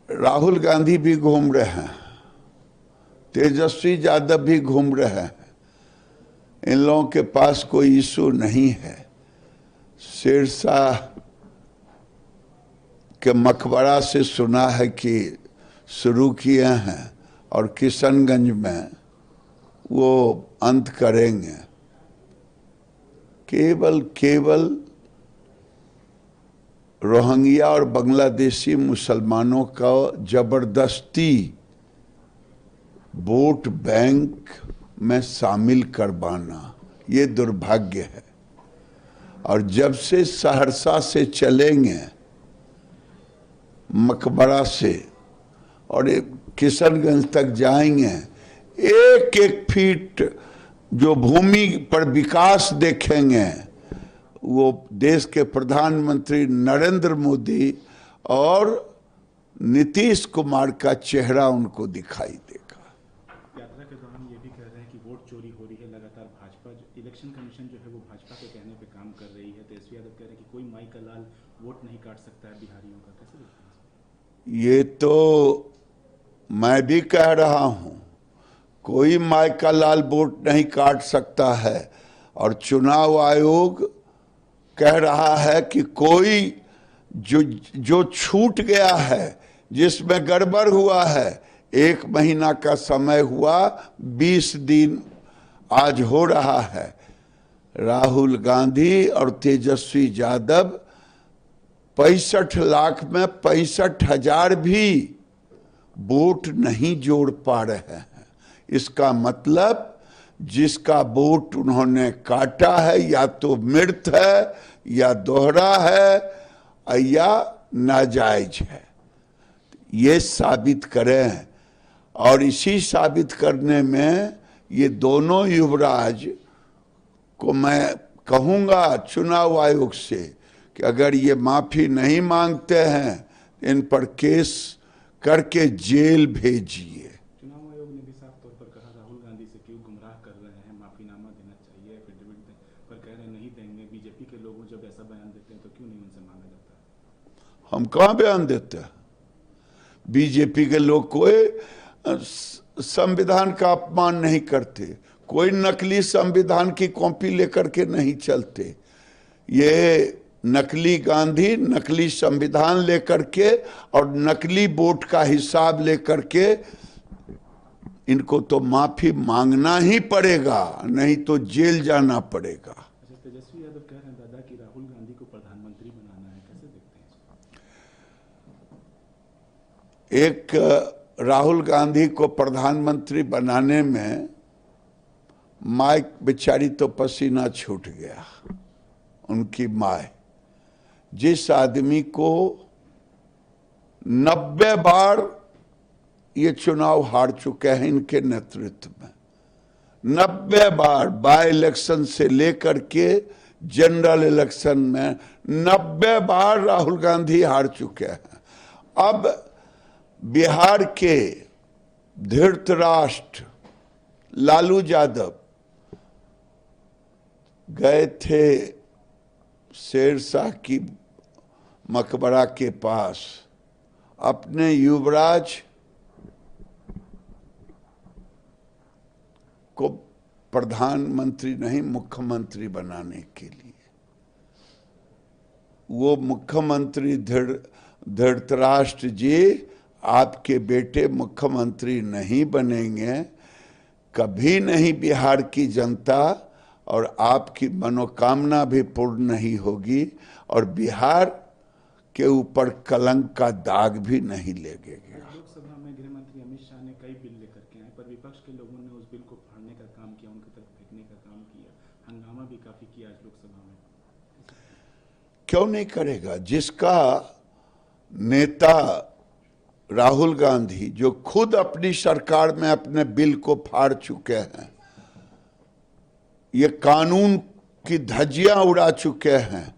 राहुल गांधी भी घूम रहे हैं, तेजस्वी यादव भी घूम रहे हैं। इन लोगों के पास कोई इशू नहीं है। शेरशाह के मकबरा से सुना है कि शुरू किए हैं और किशनगंज में वो अंत करेंगे। केवल रोहिंग्या और बांग्लादेशी मुसलमानों का जबरदस्ती वोट बैंक में शामिल करवाना ये दुर्भाग्य है। और जब से सहरसा से चलेंगे मकबरा से और किशनगंज तक जाएंगे, एक एक फीट जो भूमि पर विकास देखेंगे वो देश के प्रधानमंत्री नरेंद्र मोदी और नीतीश कुमार का चेहरा उनको दिखाई देगा। यात्रा के दौरान ये भी कह रहे हैं कि वोट चोरी हो रही है लगातार। भाजपा जो इलेक्शन कमीशन जो है वो भाजपा के कहने पे काम कर रही है। तेजस्वी यादव कह रहे हैं कि कोई माई का लाल वोट नहीं काट सकता है बिहारियों का। कैसे देखते हैं? ये तो मैं भी कह रहा हूं, कोई माई का लाल वोट नहीं काट सकता है। और चुनाव आयोग कह रहा है कि कोई जो छूट गया है, जिसमें गड़बड़ हुआ है, 1 महीना का समय हुआ, 20 दिन आज हो रहा है। राहुल गांधी और तेजस्वी यादव 65 लाख में 65,000 भी वोट नहीं जोड़ पा रहे हैं। इसका मतलब जिसका वोट उन्होंने काटा है या तो मृत है या दोहरा है या नाजायज है। ये साबित करें। और इसी साबित करने में ये दोनों युवराज को मैं कहूँगा चुनाव आयोग से कि अगर ये माफ़ी नहीं मांगते हैं इन पर केस करके जेल भेजिए। चुनाव आयोग ने भी साफ तौर पर कहा राहुल गांधी से क्यों गुमराह कर रहे हैं, माफीनामा देना चाहिए, एफिडेविट पर कह रहे नहीं देंगे। बीजेपी के लोग जब ऐसा बयान देते हैं तो क्यों नहीं उनसे मांगा जाता है? हम कहाँ बयान देते हैं? बीजेपी के लोग कोई संविधान का अपमान नहीं करते, कोई नकली संविधान की कॉपी लेकर के नहीं चलते। ये नकली गांधी नकली संविधान लेकर के और नकली वोट का हिसाब लेकर के इनको तो माफी मांगना ही पड़ेगा, नहीं तो जेल जाना पड़ेगा। तेजस्वी यादव कह रहे हैं दादा कि राहुल गांधी को प्रधानमंत्री बनाना है। कैसे देखते हैं? एक राहुल गांधी को प्रधानमंत्री बनाने में माँ बेचारी तो पसीना छूट गया। उनकी माँ, जिस आदमी को 90 बार ये चुनाव हार चुके हैं इनके नेतृत्व में, 90 बार बाय इलेक्शन से लेकर के जनरल इलेक्शन में 90 बार राहुल गांधी हार चुके हैं। अब बिहार के धृतराष्ट्र लालू यादव गए थे शेरशाह की मकबरा के पास अपने युवराज को प्रधानमंत्री नहीं मुख्यमंत्री बनाने के लिए। वो मुख्यमंत्री धृतराष्ट्र जी, आपके बेटे मुख्यमंत्री नहीं बनेंगे, कभी नहीं बिहार की जनता और आपकी मनोकामना भी पूर्ण नहीं होगी और बिहार के ऊपर कलंक का दाग भी नहीं लगेगा। लोकसभा में गृह मंत्री अमित शाह ने कई बिल लेकर के आए, पर विपक्ष के लोगों ने उस बिल को फाड़ने का काम किया, उनकी तरफ फेंकने का काम किया, हंगामा भी काफी किया आज लोकसभा में। क्यों नहीं करेगा? जिसका नेता राहुल गांधी जो खुद अपनी सरकार में अपने बिल को फाड़ चुके हैं, ये कानून की धज्जियां उड़ा चुके हैं,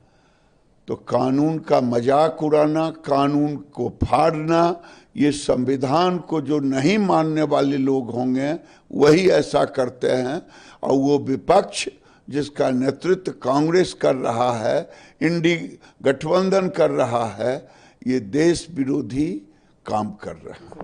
तो कानून का मजाक उड़ाना, कानून को फाड़ना, ये संविधान को जो नहीं मानने वाले लोग होंगे वही ऐसा करते हैं। और वो विपक्ष जिसका नेतृत्व कांग्रेस कर रहा है, इंडी गठबंधन कर रहा है, ये देश विरोधी काम कर रहे हैं।